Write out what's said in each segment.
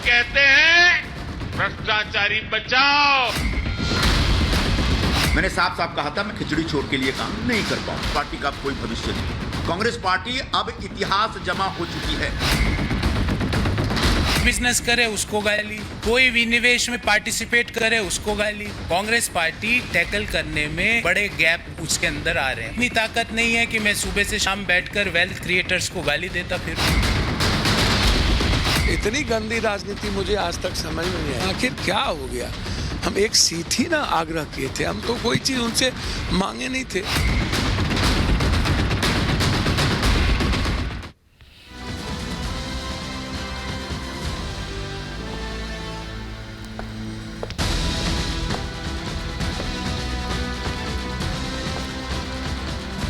कहते हैं भ्रष्टाचारी बचाओ। मैंने साफ साफ कहा था मैं खिचड़ी चोर के लिए काम नहीं कर पाऊं। पार्टी का कोई भविष्य नहीं। कांग्रेस पार्टी अब इतिहास जमा हो चुकी है। बिजनेस करे उसको गाली, कोई विनिवेश में पार्टिसिपेट करे उसको गाली। कांग्रेस पार्टी टैकल करने में बड़े गैप उसके अंदर आ रहे हैं। इतनी ताकत नहीं है कि मैं सुबह से शाम बैठकर वेल्थ क्रिएटर्स को गाली देता फिर। इतनी गंदी राजनीति मुझे आज तक समझ में नहीं आई। आखिर क्या हो गया? हम एक सीट ही ना आग्रह किए थे, हम तो कोई चीज उनसे मांगे नहीं थे।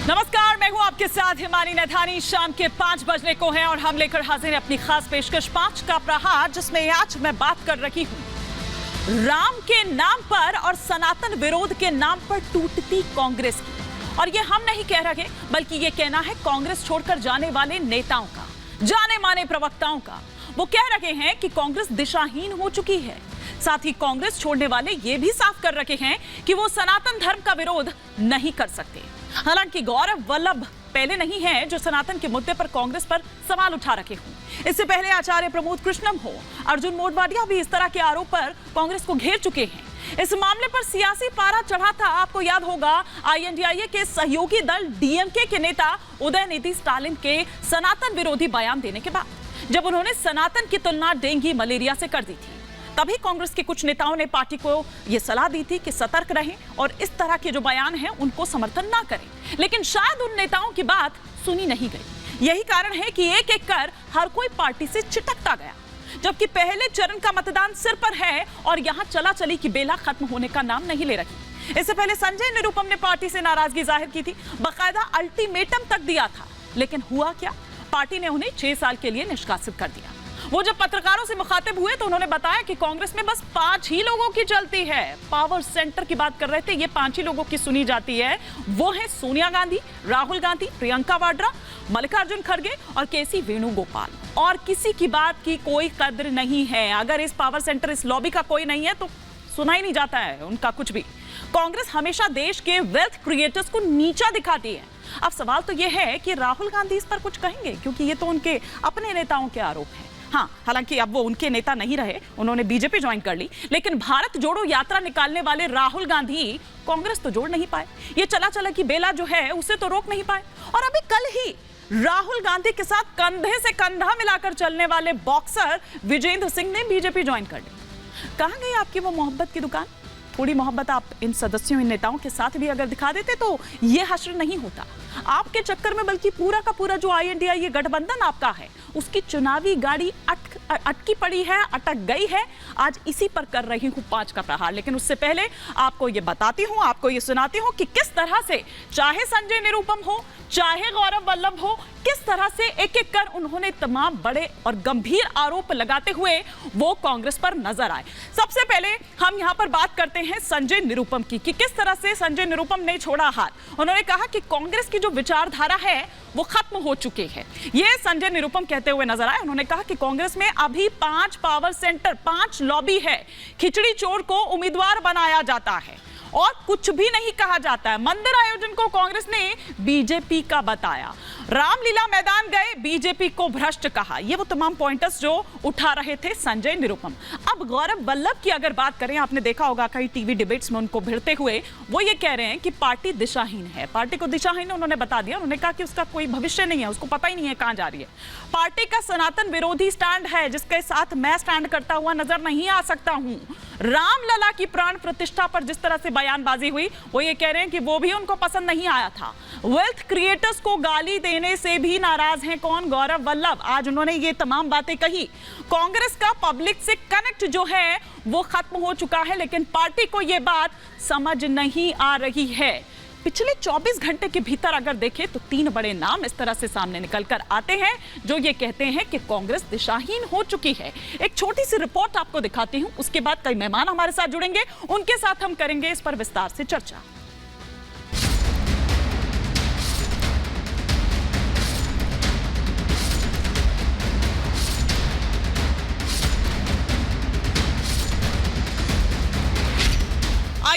नमस्कार, मैं हूं आपके साथ हिमानी नैथानी। शाम के 5 बजने को हैं और हम लेकर हाजिर हैं अपनी खास पेशकश 5 का प्रहार, जिसमें आज मैं बात कर रही हूं राम के नाम पर और सनातन विरोध के नाम पर टूटती कांग्रेस की। और ये हम नहीं कह रहे, बल्कि ये कहना है कांग्रेस छोड़कर जाने वाले नेताओं का, जाने माने प्रवक्ताओं का। वो कह रहे हैं कि कांग्रेस दिशाहीन हो चुकी है। साथ ही कांग्रेस छोड़ने वाले ये भी साफ कर रखे हैं कि वो सनातन धर्म का विरोध नहीं कर सकते। हालांकि गौरव वल्लभ पहले नहीं है जो सनातन के मुद्दे पर कांग्रेस पर सवाल उठा रखे हों। इससे पहले आचार्य प्रमोद कृष्णम हो, अर्जुन मोढवाडिया भी इस तरह के आरोप पर कांग्रेस को घेर चुके हैं। इस मामले पर सियासी पारा चढ़ा था। आपको याद होगा INDIA के सहयोगी दल DMK के नेता उदयनिधि स्टालिन के सनातन विरोधी बयान देने के बाद, जब उन्होंने सनातन की तुलना डेंगू मलेरिया से कर दी थी। तभी कांग्रेस के कुछ नेताओं ने पार्टी को यह सलाह दी थी कि सतर्क रहें और इस तरह के जो बयान हैं उनको समर्थन ना करें। लेकिन शायद उन नेताओं की बात सुनी नहीं गई। यही कारण है कि एक एक कर हर कोई पार्टी से चिटकता गया, जबकि पहले चरण का मतदान सिर पर है और यहां चला चली की बेला खत्म होने का नाम नहीं ले रही। इससे पहले संजय निरुपम ने पार्टी से नाराजगी जाहिर की थी, बाकायदा अल्टीमेटम तक दिया था। लेकिन हुआ क्या? पार्टी ने उन्हें 6 साल के लिए निष्कासित कर दिया। वो जब पत्रकारों से मुखातिब हुए तो उन्होंने बताया कि कांग्रेस में बस 5 ही लोगों की चलती है। पावर सेंटर की बात कर रहे थे, ये 5 ही लोगों की सुनी जाती है। वो है सोनिया गांधी, राहुल गांधी, प्रियंका वाड्रा, मल्लिकार्जुन खड़गे और केसी वेणुगोपाल। और किसी की बात की कोई कद्र नहीं है। अगर इस पावर सेंटर, इस लॉबी का कोई नहीं है तो सुना ही नहीं जाता है उनका कुछ भी। कांग्रेस हमेशा देश के वेल्थ क्रिएटर्स को नीचा दिखाती है। अब सवाल तो यह है कि राहुल गांधी इस पर कुछ कहेंगे, क्योंकि ये तो उनके अपने नेताओं के आरोप हैं। हाँ, हालांकि अब वो उनके नेता नहीं रहे, उन्होंने बीजेपी ज्वाइन कर ली। लेकिन भारत जोड़ो यात्रा निकालने वाले राहुल गांधी कांग्रेस तो जोड़ नहीं पाए। ये चला चला की बेला जो है उसे तो रोक नहीं पाए। और अभी कल ही राहुल गांधी के साथ कंधे से कंधा मिलाकर चलने वाले बॉक्सर विजेंद्र सिंह ने बीजेपी ज्वाइन कर ली। कहां गई आपकी वो मोहब्बत की दुकान? थोड़ी मोहब्बत आप इन सदस्यों, इन नेताओं के साथ भी अगर दिखा देते तो ये हश्र नहीं होता आपके चक्कर में, बल्कि पूरा का पूरा जो INDIA गठबंधन आपका है उसकी चुनावी गाड़ी अटकी पड़ी है, अटक गई है। आज इसी पर कर रही हूं 5 का प्रहार। लेकिन उससे पहले आपको ये बताती हूं, आपको ये सुनाती हूं कि किस तरह से चाहे संजय निरुपम हो, चाहे गौरव वल्लभ हो, किस तरह से एक एक कर उन्होंने तमाम बड़े और गंभीर आरोप लगाते हुए वो कांग्रेस पर नजर आए। सबसे पहले हम यहां पर बात करते हैं संजय निरुपम की कि किस तरह से संजय निरुपम ने छोड़ा हाथ। उन्होंने कहा कि कांग्रेस की जो विचारधारा है वो खत्म हो चुकी है। ये संजय निरुपम कहते हुए नजर आए। उन्होंने कहा कि कांग्रेस में अभी 5 पावर सेंटर, 5 लॉबी है। खिचड़ी चोर को उम्मीदवार बनाया जाता है और कुछ भी नहीं कहा जाता है। मंदिर आयोजन को कांग्रेस ने बीजेपी का बताया। रामलीला मैदान गए, बीजेपी को भ्रष्ट कहा। ये वो तमाम पॉइंटर्स जो उठा रहे थे संजय निरुपम। अब गौरव वल्लभ की अगर बात करें, आपने देखा होगा कई टीवी डिबेट्स में उनको भिड़ते हुए, वो ये कह रहे हैं कि पार्टी दिशाहीन है। पार्टी को दिशाहीन उन्होंने बता दिया। उन्होंने कहा कि उसका कोई भविष्य नहीं है, उसको पता ही नहीं है कहां जा रही है। पार्टी का सनातन विरोधी स्टैंड है, जिसके साथ मैं स्टैंड करता हुआ नजर नहीं आ सकता हूं। रामलला की प्राण प्रतिष्ठा पर जिस तरह से बयानबाजी हुई, वो ये कह रहे हैं कि वो भी उनको पसंद नहीं आया था। वेल्थ क्रिएटर्स को गाली देने से भी नाराज हैं कौन? गौरव वल्लभ। आज उन्होंने ये तमाम बातें कही। कांग्रेस का पब्लिक से कनेक्ट जो है वो खत्म हो चुका है, लेकिन पार्टी को ये बात समझ नहीं आ रही है। पिछले 24 घंटे के भीतर अगर देखें तो 3 बड़े नाम इस तरह से सामने निकलकर आते हैं जो ये कहते हैं कि कांग्रेस दिशाहीन हो चुकी है। एक छोटी सी रिपोर्ट आपको दिखाती हूं, उसके बाद कई मेहमान हमारे साथ जुड़ेंगे, उनके साथ हम करेंगे इस पर विस्तार से चर्चा।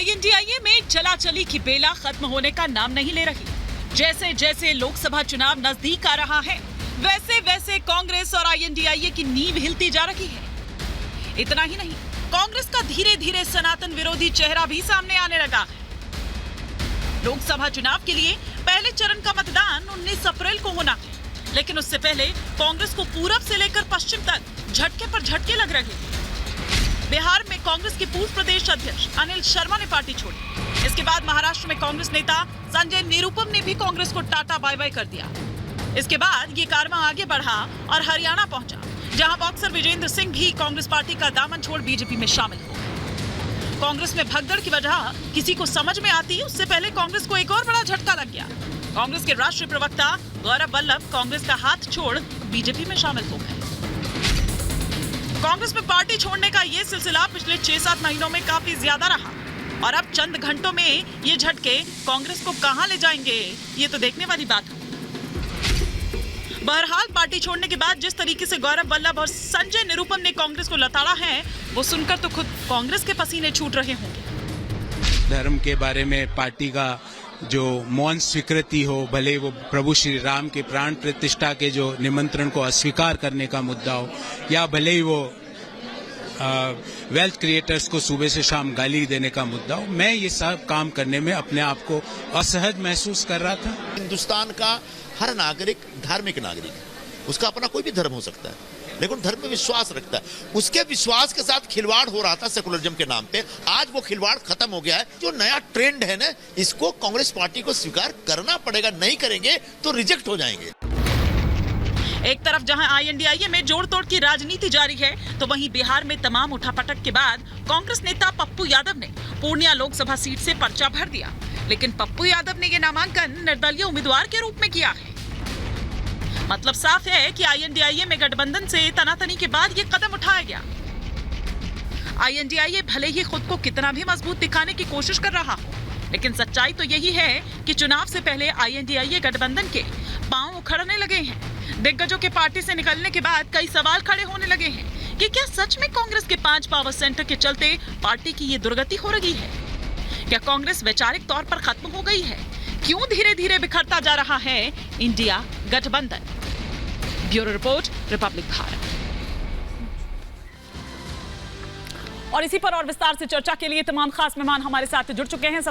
आईएनडीआईए में चलाचली की बेला खत्म होने का नाम नहीं ले रही। जैसे जैसे लोकसभा चुनाव नजदीक आ रहा है, वैसे वैसे कांग्रेस और आईएनडीआईए की नींव हिलती जा रही है। इतना ही नहीं, कांग्रेस का धीरे धीरे सनातन विरोधी चेहरा भी सामने आने लगा है। लोकसभा चुनाव के लिए पहले चरण का मतदान 19 अप्रैल को होना है, लेकिन उससे पहले कांग्रेस को पूरब से लेकर पश्चिम तक झटके पर झटके लग रहे हैं। बिहार में कांग्रेस के पूर्व प्रदेश अध्यक्ष अनिल शर्मा ने पार्टी छोड़ी। इसके बाद महाराष्ट्र में कांग्रेस नेता संजय निरुपम ने भी कांग्रेस को टाटा बाय बाय कर दिया। इसके बाद ये कारवां आगे बढ़ा और हरियाणा पहुंचा, जहां बॉक्सर विजेंद्र सिंह भी कांग्रेस पार्टी का दामन छोड़ बीजेपी में शामिल हो गए। कांग्रेस में भगदड़ की वजह किसी को समझ में आती, उससे पहले कांग्रेस को एक और बड़ा झटका लग गया। कांग्रेस के राष्ट्रीय प्रवक्ता गौरव वल्लभ कांग्रेस का हाथ छोड़ बीजेपी में शामिल हो गए। कांग्रेस में पार्टी छोड़ने का ये सिलसिला पिछले 6-7 महीनों में काफी ज्यादा रहा और अब चंद घंटों में ये झटके कांग्रेस को कहां ले जाएंगे, ये तो देखने वाली बात है। बहरहाल पार्टी छोड़ने के बाद जिस तरीके से गौरव वल्लभ और संजय निरुपम ने कांग्रेस को लताड़ा है, वो सुनकर तो खुद कांग्रेस के पसीने छूट रहे होंगे। धर्म के बारे में पार्टी का जो मौन स्वीकृति हो, भले वो प्रभु श्री राम के प्राण प्रतिष्ठा के जो निमंत्रण को अस्वीकार करने का मुद्दा हो, या भले ही वो वेल्थ क्रिएटर्स को सुबह से शाम गाली देने का मुद्दा हो, मैं ये सब काम करने में अपने आप को असहज महसूस कर रहा था। हिंदुस्तान का हर नागरिक धार्मिक नागरिक है, उसका अपना कोई भी धर्म हो सकता है, लेकिन धर्म में विश्वास रखता है। उसके विश्वास के साथ खिलवाड़ हो रहा था सेकुलरिज्म के नाम पे, आज वो खिलवाड़ खत्म हो गया है। जो नया ट्रेंड है ना, इसको कांग्रेस पार्टी को स्वीकार करना पड़ेगा, नहीं करेंगे तो रिजेक्ट हो जाएंगे। एक तरफ जहां आईएनडीआईए में जोड़ तोड़ की राजनीति जारी है, तो वहीं बिहार में तमाम उठापटक के बाद कांग्रेस नेता पप्पू यादव ने पूर्णिया लोकसभा सीट से पर्चा भर दिया। लेकिन पप्पू यादव ने यह नामांकन निर्दलीय उम्मीदवार के रूप में किया है। मतलब साफ है कि आईएनडीआईए में गठबंधन से तनातनी के बाद ये कदम उठाया गया। आईएनडीआईए भले ही खुद को कितना भी मजबूत दिखाने की कोशिश कर रहा हो, लेकिन सच्चाई तो यही है कि चुनाव से पहले आईएनडीआईए गठबंधन के पांव उखड़ने लगे हैं। दिग्गजों के पार्टी से निकलने के बाद कई सवाल खड़े होने लगे हैं कि क्या सच में कांग्रेस के 5 पावर सेंटर के चलते पार्टी की ये दुर्गति हो रही है? क्या कांग्रेस वैचारिक तौर पर खत्म हो गई है? क्यों धीरे धीरे बिखरता जा रहा है इंडिया गठबंधन? Bureau report, Republic Bharat. और इसी पर और विस्तार से चर्चा के लिए तमाम खास मेहमान हमारे साथ जुड़ चुके हैं।